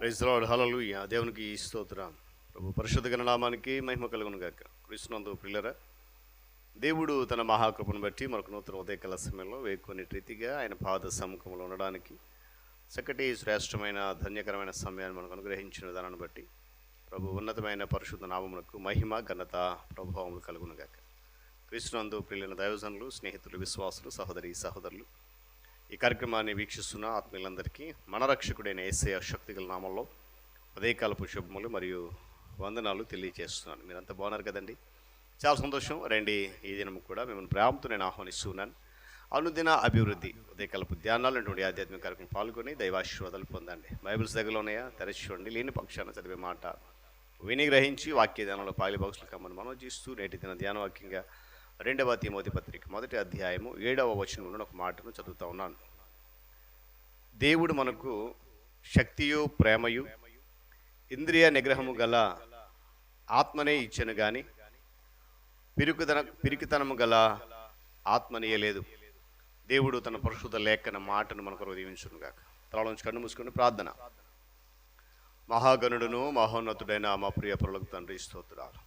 Praise the lord, హల్లెలూయా. దేవునికి స్తోత్రం. ప్రభు పరిశుద్ధ ఘన నామానికి మహిమ కలుగును గాక. క్రీస్తునందు ప్రియులారా, దేవుడు తన మహాకృపను బట్టి మనకు నూతన ఉదయకాల సమయంలో వేకుని రీతిగా ఆయన పాద సముఖంలో ఉండడానికి చక్కటి శ్రేష్టమైన ధన్యకరమైన సమయాన్ని మనకు అనుగ్రహించిన విధానాన్ని బట్టి ప్రభు ఉన్నతమైన పరిశుద్ధ నామమునకు మహిమ ఘనత ప్రభావములు కలుగును గాక. క్రీస్తునందు ప్రియులైన దైవజనులు, స్నేహితులు, విశ్వాసులు, సహోదరులు ఈ కార్యక్రమాన్ని వీక్షిస్తున్న ఆత్మీయులందరికీ మన రక్షకుడైన యేసయ్య శక్తిగల నామంలో ఉదయకాలపు శుభములు మరియు వందనాలు తెలియజేస్తున్నాను. మీరంతా బాగున్నారు కదండి? చాలా సంతోషం. రండి, ఈ దినం కూడా మిమ్మల్ని ప్రేమతో నేను ఆహ్వానిస్తున్నాను. అనుదిన అభివృద్ధి ఉదయకాలపు ధ్యానాలు అటువంటి ఆధ్యాత్మిక కార్యక్రమం పాల్గొని దైవాశీర్వాదాలు పొందండి. బైబిల్స్ దగ్గరలో ఉన్నాయా? తెరచి చూడండి. లేని పక్షాన చదివే మాట విని గ్రహించి వాక్య ధ్యానంలో పాలి బాక్సులు కమ్మని మనం చేస్తూ నేటి దిన ధ్యాన వాక్యంగా 2వ తిమోతి పత్రిక 1వ అధ్యాయము 7వ వచనంలో ఒక మాటను చదువుతా ఉన్నాను. దేవుడు మనకు శక్తియు ప్రేమయు ఇంద్రియ నిగ్రహము గల ఆత్మనే ఇచ్చెను గాని పిరికితనము గల ఆత్మనీయలేదు. దేవుడు తన పరిశుద్ధ లేఖన మాటను మనకు దీవించును గాక. తలలోంచి కన్ను మూసుకొని ప్రార్థన. మహాగణుడును మహోన్నతుడైన మా ప్రియ పరలోక తండ్రి, స్తోత్రాలు.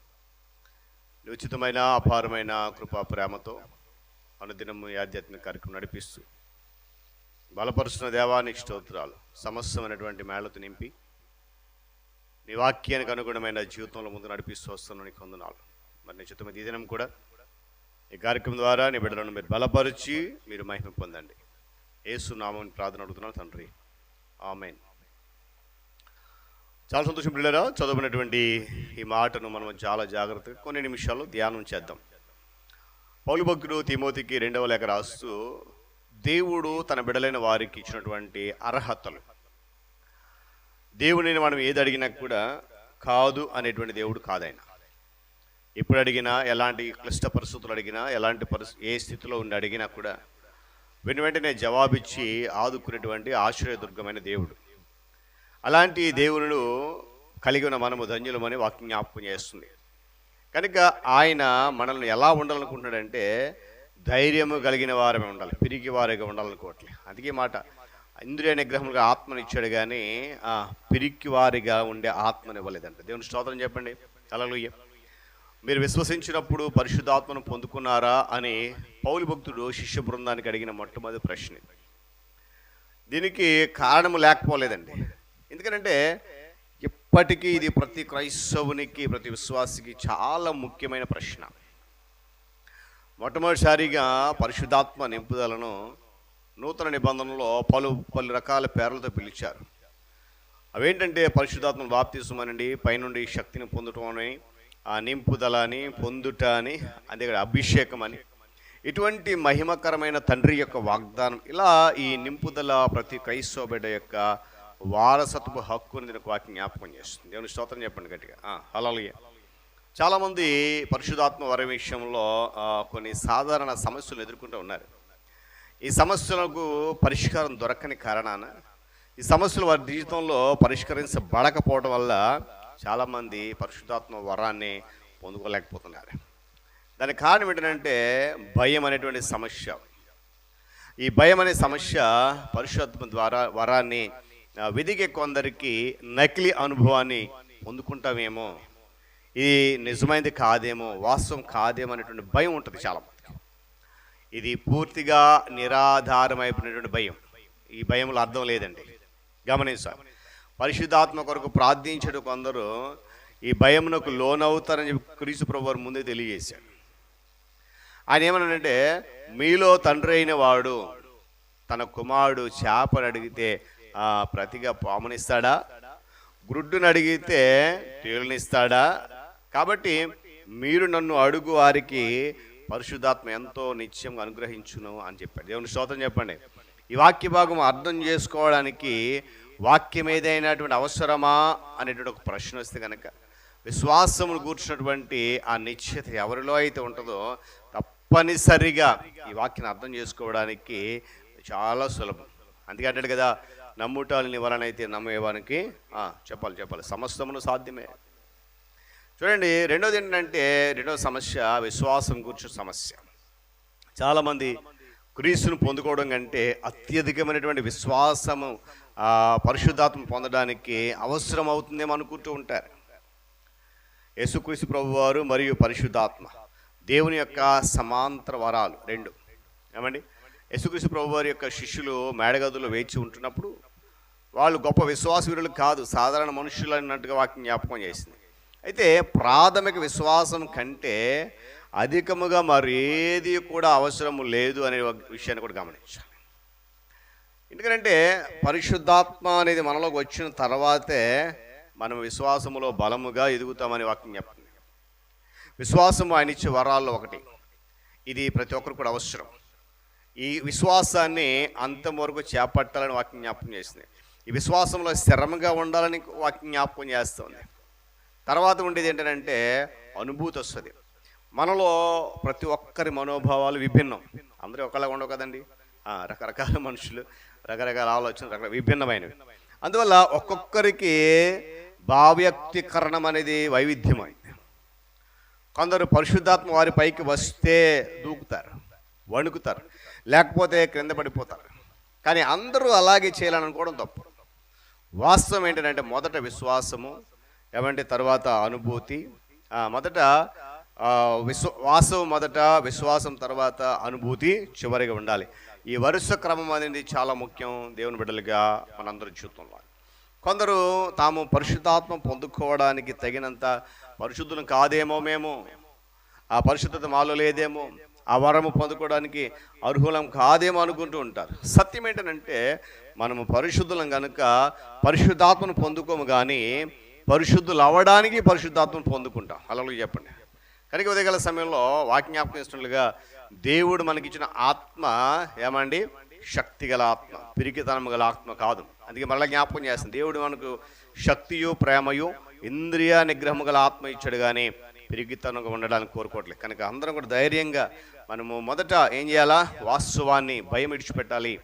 ఉచితమైన అపారమైన కృపా ప్రేమతో అనుదినము ఈ ఆధ్యాత్మిక కార్యక్రమం నడిపిస్తూ బలపరుస్తున్న దేవానికి స్తోత్రాలు. సమస్తమైనటువంటి మేళతో నింపి నీ వాక్యానికి అనుగుణమైన జీవితంలో ముందు నడిపిస్తూ వస్తున్న నీకు వందనాలు. మరి నిశ్చితమైన ఈ దినం కూడా ఈ కార్యక్రమం ద్వారా నీ బిడ్డలను మీరు బలపరిచి మీరు మహిమ పొందండి. యేసు నామమున ప్రార్థన అడుగుతున్నాను తండ్రి, ఆమేన్. చాలా సంతోషం పిల్లరా. చదువుకున్నటువంటి ఈ మాటను మనం చాలా జాగ్రత్తగా కొన్ని నిమిషాలు ధ్యానం చేద్దాం. పౌలు భక్తుడు తిమోతికి 2వ లేఖ రాస్తూ దేవుడు తన బిడ్డలైన వారికి ఇచ్చినటువంటి అర్హతలు, దేవుడిని మనం ఏది అడిగినా కూడా కాదు అనేటువంటి దేవుడు కాదైనా. ఎప్పుడు అడిగినా, ఎలాంటి క్లిష్ట పరిస్థితులు అడిగినా, ఏ స్థితిలో ఉండి అడిగినా కూడా వెంటనే జవాబిచ్చి ఆదుకునేటువంటి ఆశ్రయదుర్గమైన దేవుడు. అలాంటి దేవుడు కలిగి ఉన్న మనము ధన్యులమని వాక్యం జ్ఞాపకం చేస్తుంది. కనుక ఆయన మనల్ని ఎలా ఉండాలనుకుంటున్నాడంటే ధైర్యము కలిగిన వారమే ఉండాలి, పిరికి వారిగా ఉండాలనుకోవట్లేదు. అందుకే మాట ఇంద్రియ నిగ్రహముగా ఆత్మను ఇచ్చాడు కానీ పిరికి వారిగా ఉండే ఆత్మను ఇవ్వలేదంట. దేవుని స్తోత్రం చెప్పండి. హల్లెలూయా. మీరు విశ్వసించినప్పుడు పరిశుద్ధాత్మను పొందుకున్నారా అని పౌలు భక్తుడు శిష్య బృందానికి అడిగిన మొట్టమొదటి ప్రశ్న. దీనికి కారణము లేకపోలేదండి. ఎందుకంటే ఇప్పటికీ ఇది ప్రతి క్రైస్తవునికి, ప్రతి విశ్వాసికి చాలా ముఖ్యమైన ప్రశ్న. మొట్టమొదటిసారిగా పరిశుద్ధాత్మ నింపుదలను నూతన నిబంధనలో పలు రకాల పేర్లతో పిలిచారు. అవేంటంటే పరిశుద్ధాత్మ బాప్తిస్మం అనండి, పైనుండి శక్తిని పొందటం అని, నింపుదల అని, పొందుట అని, అదే అభిషేకం అని, ఇటువంటి మహిమకరమైన తండ్రి యొక్క వాగ్దానం, ఇలా ఈ నింపుదల ప్రతి క్రైస్తవ బిడ్డ యొక్క వారసత్వ హక్కుని దీనికి వాక్యం జ్ఞాపకం చేస్తుంది. దేవుని స్తోత్రం చెప్పండి గట్టిగా. హల్లెలూయా. చాలామంది పరిశుద్ధాత్మ వర విషయంలో కొన్ని సాధారణ సమస్యలు ఎదుర్కొంటూ ఉన్నారు. ఈ సమస్యలకు పరిష్కారం దొరకని కారణాన, ఈ సమస్యలు వారి జీవితంలో పరిష్కరించబడకపోవడం వల్ల చాలామంది పరిశుద్ధాత్మ వరాన్ని పొందుకోలేకపోతున్నారు. దానికి కారణం ఏంటంటే భయం అనేటువంటి సమస్య. ఈ భయం అనే సమస్య పరిశుద్ధాత్మ ద్వారా వరాన్ని వెదిగే కొందరికి నకిలీ అనుభవాన్ని పొందుకుంటామేమో, ఇది నిజమైనది కాదేమో, వాస్తవం కాదేమో అనేటువంటి భయం ఉంటుంది చాలామందికి. ఇది పూర్తిగా నిరాధారమైపోయినటువంటి భయం. ఈ భయంలో అర్థం లేదండి. గమనించాలి. పరిశుద్ధాత్మ కొరకు ప్రార్థించడం కొందరు ఈ భయమునకు లోనవుతారని చెప్పి క్రీస్తు ప్రభువు ముందే తెలియజేశాడు. ఆయన ఏమన్నాడంటే, మీలో తండ్రి అయిన వాడు తన కుమారుడు చేపను అడిగితే ప్రతిగా పామునిస్తాడా? గ్రుడ్డును అడిగితే తేలునిస్తాడా? కాబట్టి మీరు నన్ను అడుగు వారికి పరిశుద్ధాత్మ ఎంతో నిత్యంగా అనుగ్రహించును అని చెప్పాడు. దేవుని స్తోత్రం చెప్పండి. ఈ వాక్య భాగం అర్థం చేసుకోవడానికి వాక్యం ఏదైనటువంటి అవసరమా అనేటువంటి ఒక ప్రశ్న వస్తే కనుక విశ్వాసమును కూర్చున్నటువంటి ఆ నిశ్చయత ఎవరిలో అయితే ఉంటుందో తప్పనిసరిగా ఈ వాక్యాన్ని అర్థం చేసుకోవడానికి చాలా సులభం. అందుకే అంటాడు కదా, నమ్ముటాలని వలనైతే నమ్మేవానికి చెప్పాలి సమస్తమును సాధ్యమే. చూడండి, రెండవ సమస్య విశ్వాసం కూర్చున్న సమస్య. చాలామంది క్రీస్తును పొందుకోవడం కంటే అత్యధికమైనటువంటి విశ్వాసము పరిశుద్ధాత్మ పొందడానికి అవసరం అవుతుందేమో అనుకుంటూ ఉంటారు. యేసుక్రీస్తు ప్రభువారు మరియు పరిశుద్ధాత్మ దేవుని యొక్క సమాంతర వరాలు రెండు. ఏమండి, యేసుక్రీస్తు ప్రభువారి యొక్క శిష్యులు మేడగదుల్లో వేచి ఉంటున్నప్పుడు వాళ్ళు గొప్ప విశ్వాసవీరులు కాదు, సాధారణ మనుషులు అన్నట్టుగా వాక్యం జ్ఞాపకం చేసింది. అయితే ప్రాథమిక విశ్వాసం కంటే అధికముగా మరేది కూడా అవసరము లేదు అనే విషయాన్ని కూడా గమనించాలి. ఎందుకంటే పరిశుద్ధాత్మ అనేది మనలోకి వచ్చిన తర్వాతే మనం విశ్వాసములో బలముగా ఎదుగుతామని వాక్యం చెప్తుంది. విశ్వాసము ఆయన ఇచ్చే వరాల్లో ఒకటి. ఇది ప్రతి ఒక్కరు కూడా అవసరం. ఈ విశ్వాసాన్ని అంతం వరకు చేపట్టాలని వాక్యం జ్ఞాపకం చేస్తుంది. ఈ విశ్వాసంలో స్థిరంగా ఉండాలని వాక్యం జ్ఞాపకం చేస్తుంది. తర్వాత ఉండేది ఏంటంటే అనుభూతి వస్తుంది. మనలో ప్రతి ఒక్కరి మనోభావాలు విభిన్నం. అందరూ ఒకలా ఉండవు కదండి. రకరకాల మనుషులు, రకరకాల ఆలోచనలు, రకరకాల విభిన్నమైనవి. అందువల్ల ఒక్కొక్కరికి భావ్యక్తీకరణం అనేది వైవిధ్యమైంది. కొందరు పరిశుద్ధాత్మ వారి పైకి వస్తే దూకుతారు, వణుకుతారు, లేకపోతే క్రింద పడిపోతారు. కానీ అందరూ అలాగే చేయాలని అనుకోవడం తప్పు. వాస్తవం ఏంటంటే మొదట విశ్వాసము, ఏమంటే తర్వాత అనుభూతి. మొదట వాస్తవం, మొదట విశ్వాసం, తర్వాత అనుభూతి చివరిగా ఉండాలి. ఈ వరుస క్రమం అనేది చాలా ముఖ్యం దేవుని బిడ్డలుగా మనందరి జీవితంలో. కొందరు తాము పరిశుద్ధాత్మ పొందుకోవడానికి తగినంత పరిశుద్ధులు కాదేమో, మేము ఆ పరిశుద్ధత మాలో లేదేమో, ఆ వరము పొందుకోవడానికి అర్హులం కాదేమో అనుకుంటూ ఉంటారు. సత్యం ఏంటంటే మనము పరిశుద్ధులం కనుక పరిశుద్ధాత్మను పొందుకోము, కానీ పరిశుద్ధులు అవ్వడానికి పరిశుద్ధాత్మను పొందుకుంటాం. అలా చెప్పండి. కనుక ఉదయకాల సమయంలో వాక్యాపకం ఇస్తున్నట్లుగా దేవుడు మనకిచ్చిన ఆత్మ ఏమండి, శక్తిగల ఆత్మ, పిరికితనము గల ఆత్మ కాదు. అందుకే మళ్ళీ జ్ఞాపకం చేస్తుంది, దేవుడు మనకు శక్తియు ప్రేమయు ఇంద్రియ నిగ్రహము గల ఆత్మ ఇచ్చాడు, కానీ పిరికితనంగా ఉండడానికి కోరుకోవట్లేదు. కనుక అందరం కూడా ధైర్యంగా మనము మొదట ఏం చేయాలా, వాస్తవాన్ని భయం విడిచిపెట్టాలి,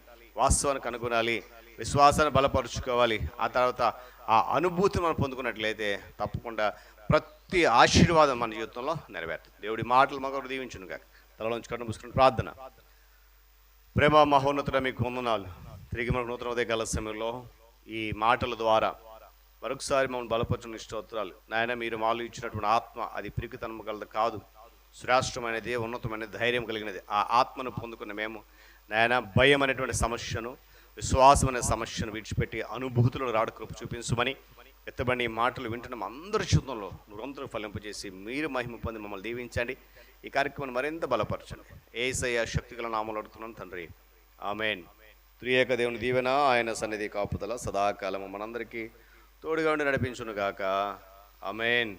వాస్తవాన్ని కనుగొనాలి, విశ్వాసాన్ని బలపరుచుకోవాలి. ఆ తర్వాత ఆ అనుభూతిని మనం పొందుకున్నట్లయితే తప్పకుండా ప్రతి ఆశీర్వాదం మన జీవితంలో నెరవేరుతుంది. దేవుడి మాటలు మరొకరు దీవించును కాక. తలలోంచి కన్ను మూసుకుని ప్రార్థన. ప్రేమ మహోన్నతుడ మీకు వందనాలు. తిరిగి మనకు నూతన ఉదయకాల సమయంలో ఈ మాటల ద్వారా మరొకసారి మమ్మల్ని బలపరచిన స్తోత్రాలు. నాయన, మీరు మాలో ఇచ్చినటువంటి ఆత్మ అది పిరికితనం గలది కాదు, శ్రేష్టమైనది, ఉన్నతమైన ధైర్యం కలిగినది. ఆ ఆత్మను పొందుకున్న మేము నాయన భయం అనేటువంటి సమస్యను, విశ్వాసం అనే సమస్యను విడిచిపెట్టి అనుభూతులను రాడు కృప చూపించమని ఎత్తబడి మాటలు వింటున్న అందరి జీవితంలో నిరంతరం ఫలింపజేసి మీరు మహిమ పొంది మమ్మల్ని దీవించండి. ఈ కార్యక్రమాన్ని మరింత బలపరచండి. యేసయ్య శక్తిగల నామములో అడుగుతున్నాను తండ్రి, ఆమేన్. త్రియేక దేవుని దీవెన, ఆయన సన్నిధి కాపుదల సదాకాలము మనందరికీ తోడుగా ఉండి నడిపించును గాక. ఆమేన్.